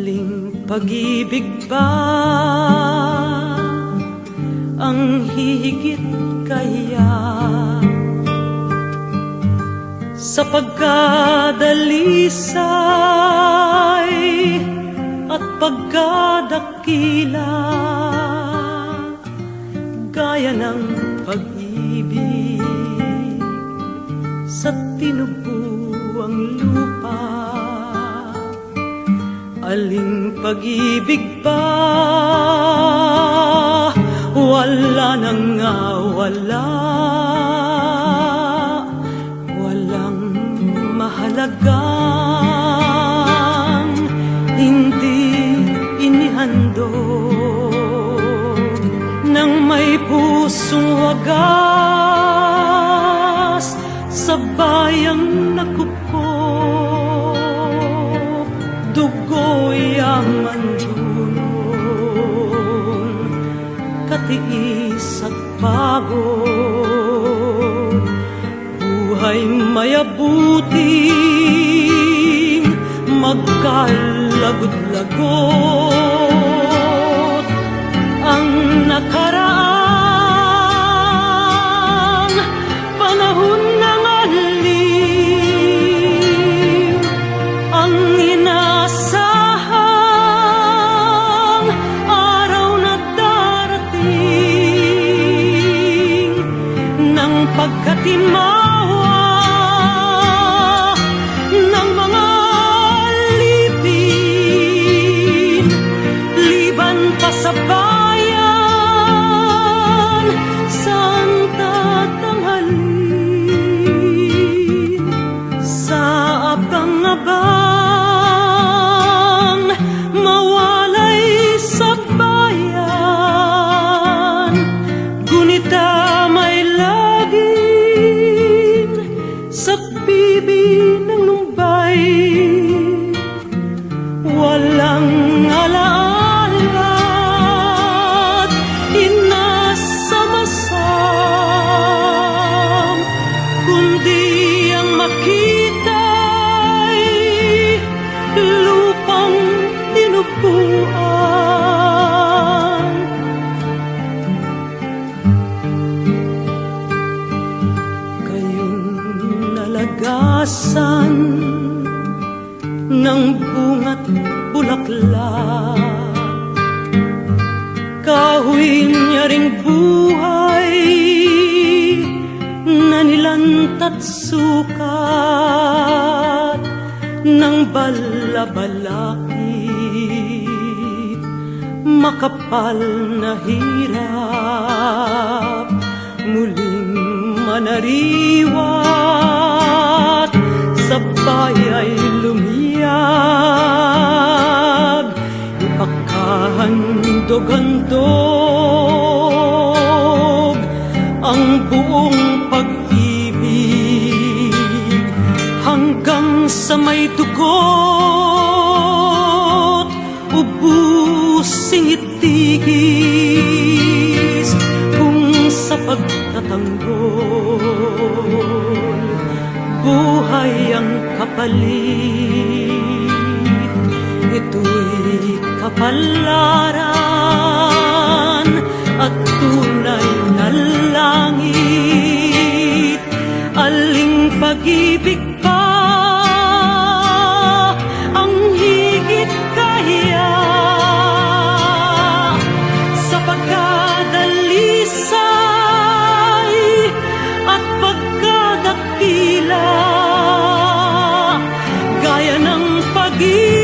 Aling pag-ibig ba ang hihigit kaya sa pagkadalisay at pagkadakila, gaya ng pag-ibig sa tinubuang lupa? Aling pag-ibig ba wala nang wala, walang mahalagang hindi inihandog ng may pusong wagas sa bayang nakupok? Dugo'y yaman dunong, katiis at pagod, buhay mayabuting magkalagot-lagot. Ang nakaraang panahon ng aliw, ang inasahang araw na darating ng pagkatimawa ng mga lipin, liban pa sa bayan, saan tatanghalin? Sa abang-abang mawalay sa bayan, gunita may laging sa bibi ng lumbay, walang alaala't inasamasam, kundi ang makita'y lupang tinubuan. Kayong nalagasan ng bunga't bulaklak, kahoy niya ring buhay na nilantat sukat ng balabalakid, makapal na hirap muling manariwat, sabay ay lumiyag, ipagkahandog-handog ang buong pag-ibig hanggang sa may dugot, ubusing itigis kung sa pagtatanggol buhay ang kapalit. Ito'y kapalaran at tunay na langit. Aling pag-ibig pa ang higit kaya sa pagkadalisay at pagkadakila, gaya ng pag-ibig